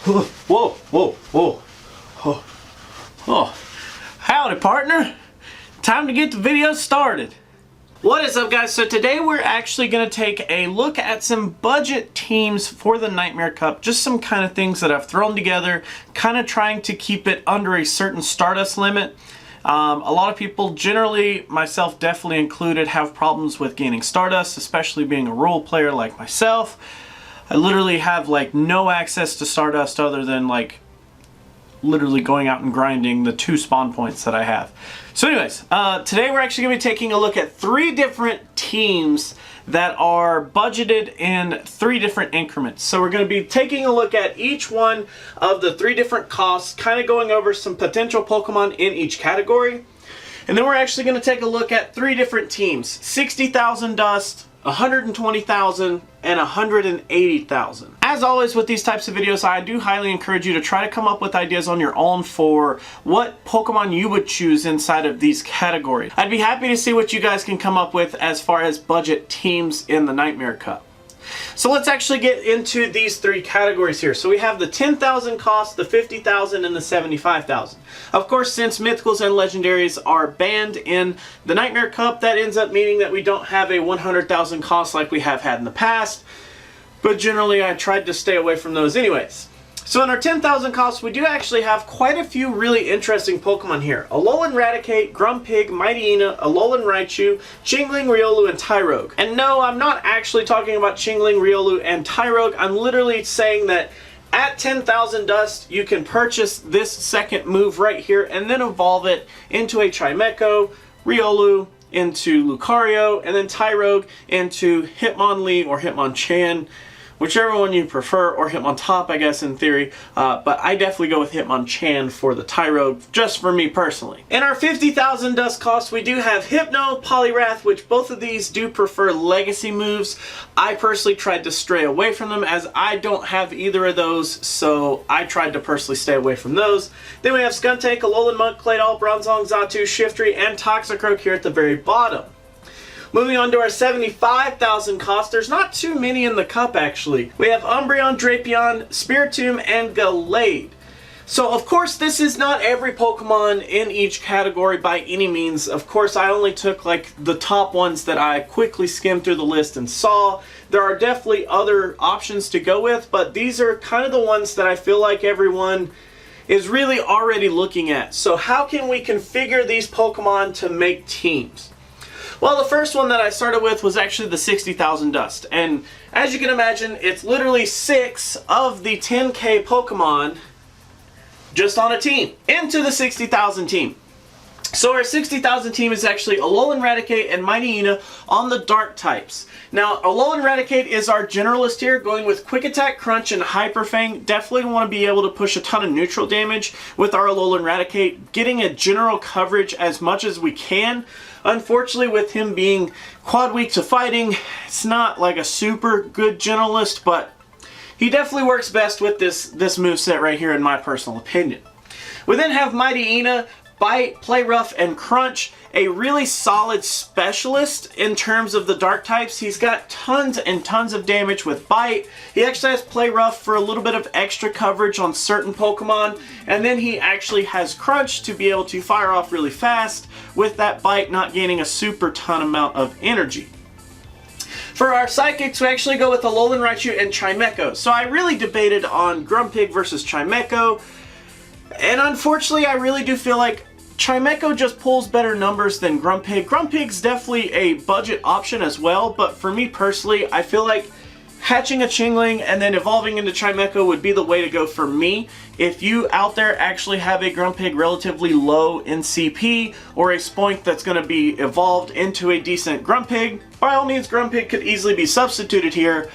Whoa, whoa, whoa. Oh, oh. Howdy, partner. Time to get the video started. What is up, guys? So today we're actually going to take a look at some budget teams for the Nightmare Cup. Just some kind of things that I've thrown together, kind of trying to keep it under a certain Stardust limit. A lot of people, generally, myself definitely included, have problems with gaining Stardust, especially being a role player like myself. I literally have like no access to Stardust other than like literally going out and grinding the 2 spawn points that I have. So anyways, today we're actually going to be taking a look at 3 different teams that are budgeted in 3 different increments. So we're going to be taking a look at each one of the 3 different costs, kind of going over some potential Pokemon in each category. And then we're actually going to take a look at 3 different teams: 60,000 dust, 120,000, and 180,000. As always with these types of videos, I do highly encourage you to try to come up with ideas on your own for what Pokemon you would choose inside of these categories. I'd be happy to see what you guys can come up with as far as budget teams in the Nightmare Cup. So let's actually get into these 3 categories here. So we have the 10,000 cost, the 50,000, and the 75,000. Of course, since Mythicals and Legendaries are banned in the Nightmare Cup, that ends up meaning that we don't have a 100,000 cost like we have had in the past. But generally, I tried to stay away from those anyways. So in our 10,000 costs, we do actually have quite a few really interesting Pokemon here. Alolan Raticate, Grumpig, Mightyena, Alolan Raichu, Chingling, Riolu, and Tyrogue. And no, I'm not actually talking about Chingling, Riolu, and Tyrogue. I'm literally saying that at 10,000 dust, you can purchase this second move right here and then evolve it into a Chimecho, Riolu into Lucario, and then Tyrogue into Hitmonlee or Hitmonchan, whichever one you prefer, or Hitmontop, I guess, in theory. But I definitely go with Hitmonchan for the Tyrogue, just for me personally. In our 50,000 dust cost, we do have Hypno, Poliwrath, which both of these do prefer legacy moves. I personally tried to stray away from them as I don't have either of those, so I tried to personally stay away from those. Then we have Skuntank, Alolan Monk, Claydol, Bronzong, Xatu, Shiftry, and Toxicroak here at the very bottom. Moving on to our 75,000 cost, there's not too many in the cup actually. We have Umbreon, Drapion, Spiritomb, and Gallade. So of course this is not every Pokemon in each category by any means. Of course I only took like the top ones that I quickly skimmed through the list and saw. There are definitely other options to go with, but these are kind of the ones that I feel like everyone is really already looking at. So how can we configure these Pokemon to make teams? Well, the first one that I started with was actually the 60,000 dust. And as you can imagine, it's literally 6 of the 10k Pokemon just on a team into the 60,000 team. So our 60,000 team is actually Alolan Raticate and Mightyena on the dark types. Now, Alolan Raticate is our generalist here, going with Quick Attack, Crunch, and Hyper Fang. Definitely want to be able to push a ton of neutral damage with our Alolan Raticate, getting a general coverage as much as we can. Unfortunately, with him being quad weak to fighting, it's not like a super good generalist, but he definitely works best with this moveset right here in my personal opinion. We then have Mightyena, Bite, Play Rough, and Crunch, a really solid specialist in terms of the dark types. He's got tons and tons of damage with Bite. He actually has Play Rough for a little bit of extra coverage on certain Pokemon, and then he actually has Crunch to be able to fire off really fast with that Bite not gaining a super ton amount of energy. For our Psychics, we actually go with Alolan Raichu and Chimecho. So I really debated on Grumpig versus Chimecho, and unfortunately I really do feel like Chimecho just pulls better numbers than Grumpig. Grumpig's definitely a budget option as well, but for me personally, I feel like hatching a Chingling and then evolving into Chimecho would be the way to go for me. If you out there actually have a Grumpig relatively low in CP, or a Spoink that's going to be evolved into a decent Grumpig, by all means Grumpig could easily be substituted here,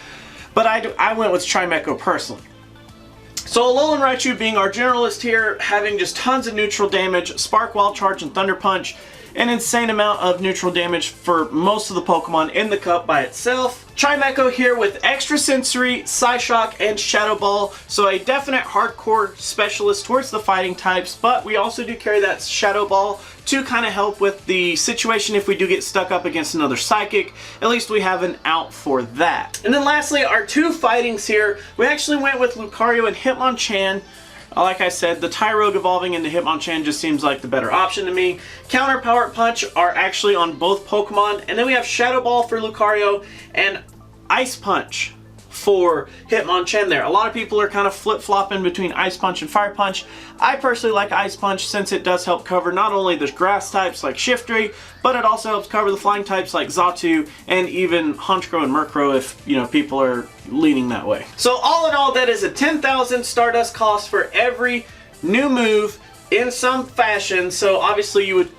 but I went with Chimecho personally. So Alolan Raichu being our generalist here, having just tons of neutral damage, Spark, Wild Charge, and Thunder Punch, an insane amount of neutral damage for most of the Pokemon in the cup by itself. Chimecho here with Extra Sensory, Psyshock, and Shadow Ball, so a definite hardcore specialist towards the fighting types, but we also do carry that Shadow Ball to kind of help with the situation if we do get stuck up against another Psychic. At least we have an out for that. And then lastly, our two fightings here, we actually went with Lucario and Hitmonchan. Like I said, the Tyrogue evolving into Hitmonchan just seems like the better option to me. Counter Power Punch are actually on both Pokemon, and then we have Shadow Ball for Lucario and Ice Punch for Hitmonchan there. A lot of people are kind of flip-flopping between Ice Punch and Fire Punch. I personally like Ice Punch since it does help cover not only the grass types like Shiftry, but it also helps cover the flying types like Xatu and even Honchkrow and Murkrow if, you know, people are leaning that way. So all in all, that is a 10,000 Stardust cost for every new move in some fashion. So obviously you would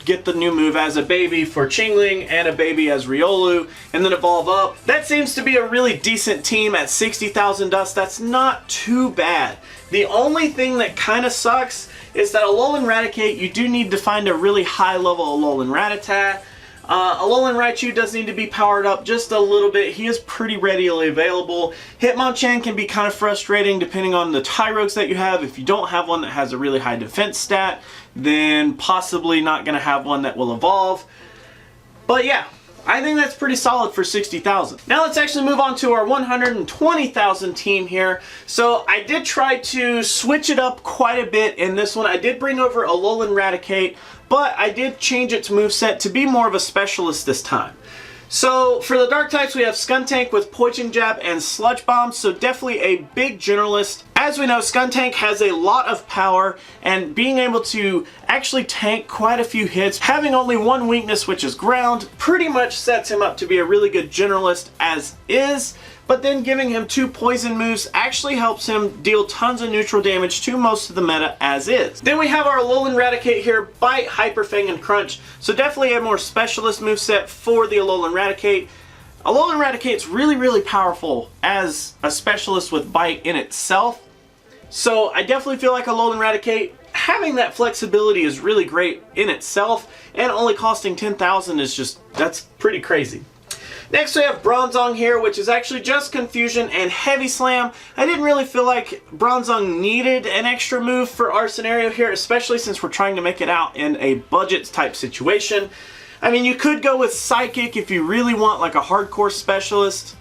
get the new move as a baby for Chingling and a baby as Riolu, and then evolve up. That seems to be a really decent team at 60,000 dust. That's not too bad. The only thing that kind of sucks is that Alolan Raticate, you do need to find a really high level Alolan Rattata. Alolan Raichu does need to be powered up just a little bit. He is pretty readily available. Hitmonchan can be kind of frustrating depending on the Tyrogues that you have. If you don't have one that has a really high defense stat, then possibly not going to have one that will evolve. But yeah, I think that's pretty solid for 60,000. Now let's actually move on to our 120,000 team here. So I did try to switch it up quite a bit in this one. I did bring over Alolan Raticate, but I did change its moveset to be more of a specialist this time. So for the dark types, we have Skuntank with Poison Jab and Sludge Bomb, so definitely a big generalist. As we know, Skuntank has a lot of power, and being able to actually tank quite a few hits, having only one weakness, which is ground, pretty much sets him up to be a really good generalist as is. But then giving him two poison moves actually helps him deal tons of neutral damage to most of the meta as is. Then we have our Alolan Raticate here, Bite, Hyper Fang, and Crunch. So definitely a more specialist moveset for the Alolan Raticate. Alolan Raticate's really powerful as a specialist with Bite in itself. So I definitely feel like Alolan Raticate having that flexibility is really great in itself, and only costing 10,000 is just, that's pretty crazy. Next we have Bronzong here, which is actually just Confusion and Heavy Slam. I didn't really feel like Bronzong needed an extra move for our scenario here, especially since we're trying to make it out in a budget type situation. I mean, you could go with Psychic if you really want like a hardcore specialist,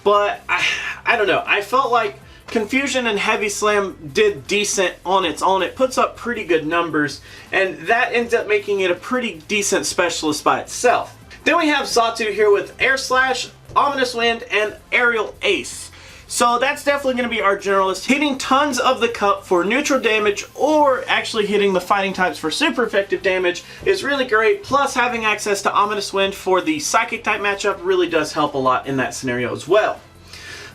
but I don't know. I felt like Confusion and Heavy Slam did decent on its own. It puts up pretty good numbers, and that ends up making it a pretty decent specialist by itself. Then we have Xatu here with Air Slash, Ominous Wind, and Aerial Ace. So that's definitely going to be our generalist, hitting tons of the cup for neutral damage, or actually hitting the fighting types for super effective damage is really great. Plus having access to Ominous Wind for the Psychic type matchup really does help a lot in that scenario as well.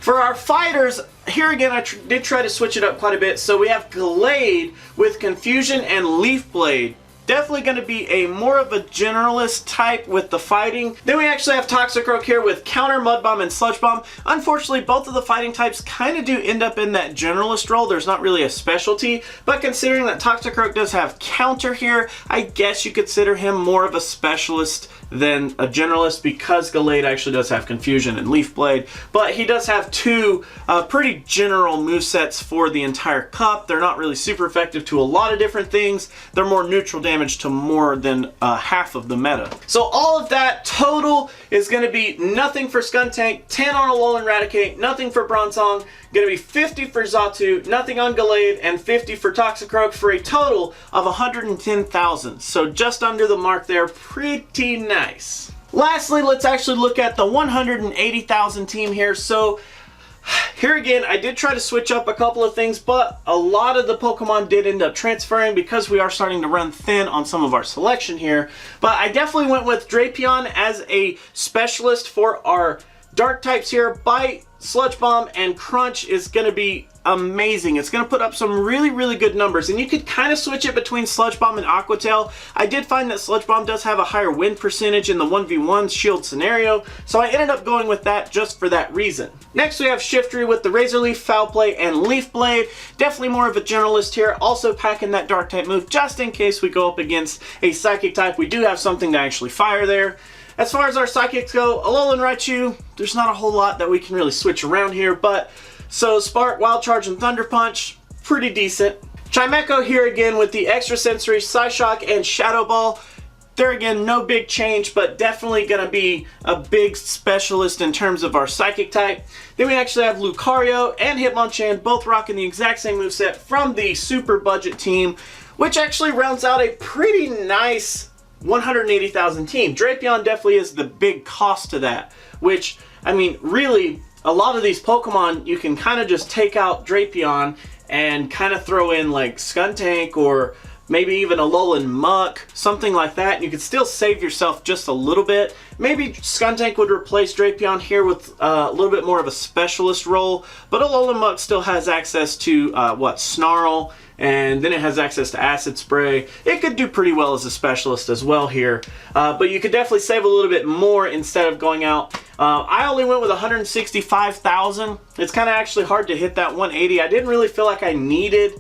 For our fighters, here again I did try to switch it up quite a bit. So we have Glade with Confusion and Leaf Blade. Definitely going to be a more of a generalist type with the fighting. Then we actually have Toxicroak here with Counter, Mud Bomb, and Sludge Bomb. Unfortunately, both of the fighting types kind of do end up in that generalist role. There's not really a specialty, but considering that Toxicroak does have Counter here, I guess you consider him more of a specialist than a generalist, because Gallade actually does have Confusion and Leaf Blade, but he does have two pretty general movesets for the entire cup. They're not really super effective to a lot of different things. They're more neutral damage to more than half of the meta. So all of that total is going to be nothing for Skuntank, 10 on Alolan Raticate, nothing for Bronzong, going to be 50 for Xatu, nothing on Gallade, and 50 for Toxicroak, for a total of 110,000. So just under the mark there, pretty nice. Lastly, let's actually look at the 180,000 team here. So here again, I did try to switch up a couple of things, but a lot of the Pokemon did end up transferring because we are starting to run thin on some of our selection here. But I definitely went with Drapion as a specialist for our Dark types here, Bite, Sludge Bomb, and Crunch is going to be amazing. It's going to put up some really, really good numbers, and you could kind of switch it between Sludge Bomb and Aqua Tail. I did find that Sludge Bomb does have a higher win percentage in the 1v1 shield scenario, so I ended up going with that just for that reason. Next we have Shiftry with the Razor Leaf, Foul Play, and Leaf Blade. Definitely more of a generalist here, also packing that Dark type move just in case we go up against a Psychic type. We do have something to actually fire there. As far as our Psychics go, Alolan Raichu, there's not a whole lot that we can really switch around here, but so Spark, Wild Charge, and Thunder Punch, pretty decent. Chimecho here again with the Extrasensory, Psyshock, and Shadow Ball. There again, no big change, but definitely going to be a big specialist in terms of our Psychic type. Then we actually have Lucario and Hitmonchan, both rocking the exact same moveset from the Super Budget team, which actually rounds out a pretty nice 180,000 team. Drapion definitely is the big cost to that, which, I mean, really, a lot of these Pokemon, you can kind of just take out Drapion and kind of throw in like Skuntank or maybe even Alolan Muck, something like that, and you could still save yourself just a little bit. Maybe Skuntank would replace Drapion here with a little bit more of a specialist role, but Alolan Muck still has access to, Snarl, and then it has access to Acid Spray. It could do pretty well as a specialist as well here, but you could definitely save a little bit more instead of going out. I only went with 165,000. It's kind of actually hard to hit that 180. I didn't really feel like I needed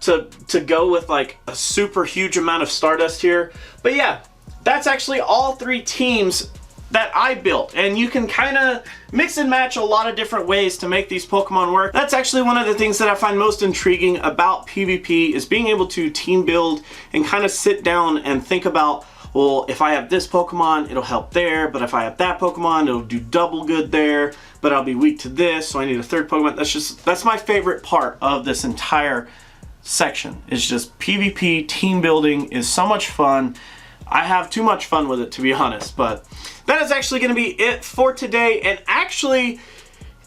to go with like a super huge amount of Stardust here. But yeah, that's actually all three teams that I built, and you can kind of mix and match a lot of different ways to make these Pokemon work. That's actually one of the things that I find most intriguing about PvP, is being able to team build and kind of sit down and think about, well, if I have this Pokemon, it'll help there, but if I have that Pokemon, it'll do double good there, but I'll be weak to this, so I need a third Pokemon. That's my favorite part of this entire section. It's just PvP team building is so much fun. I have too much fun with it, to be honest, but that is actually going to be it for today. And actually,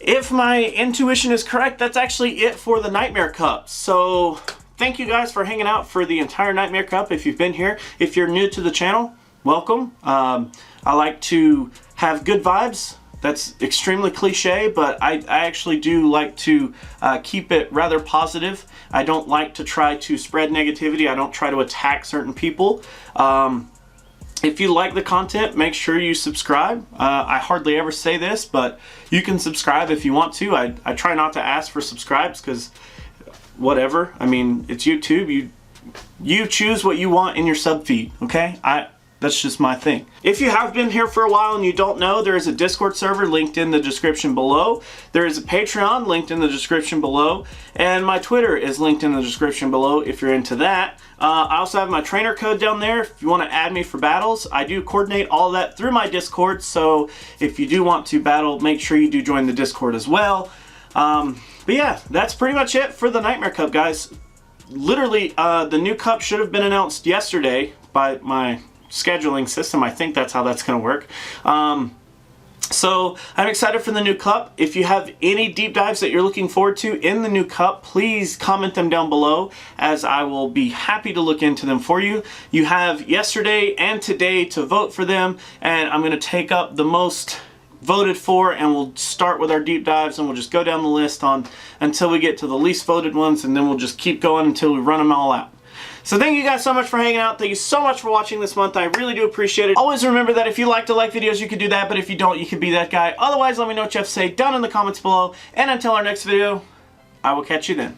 if my intuition is correct, that's actually it for the Nightmare Cup. So thank you guys for hanging out for the entire Nightmare Cup. If you've been here, if you're new to the channel, welcome. I like to have good vibes. That's extremely cliche, but I actually do like to keep it rather positive. I don't like to try to spread negativity. I don't try to attack certain people. If you like the content, make sure you subscribe. I hardly ever say this, but you can subscribe if you want to. I try not to ask for subscribes because whatever. I mean, it's YouTube. You choose what you want in your sub feed, okay? That's just my thing. If you have been here for a while and you don't know, there is a Discord server linked in the description below. There is a Patreon linked in the description below. And my Twitter is linked in the description below if you're into that. I also have my trainer code down there if you want to add me for battles. I do coordinate all of that through my Discord, so if you do want to battle, make sure you do join the Discord as well. But yeah, that's pretty much it for the Nightmare Cup, guys. Literally, the new cup should have been announced yesterday by my scheduling system. I think that's how that's going to work. So I'm excited for the new cup. If you have any deep dives that you're looking forward to in the new cup, please comment them down below, as I will be happy to look into them for you. You have yesterday and today to vote for them, and I'm going to take up the most voted for, and we'll start with our deep dives, and we'll just go down the list until we get to the least voted ones, and then we'll just keep going until we run them all out. So thank you guys so much for hanging out. Thank you so much for watching this month. I really do appreciate it. Always remember that if you like to like videos, you can do that, but if you don't, you can be that guy. Otherwise, let me know what you have to say down in the comments below. And until our next video, I will catch you then.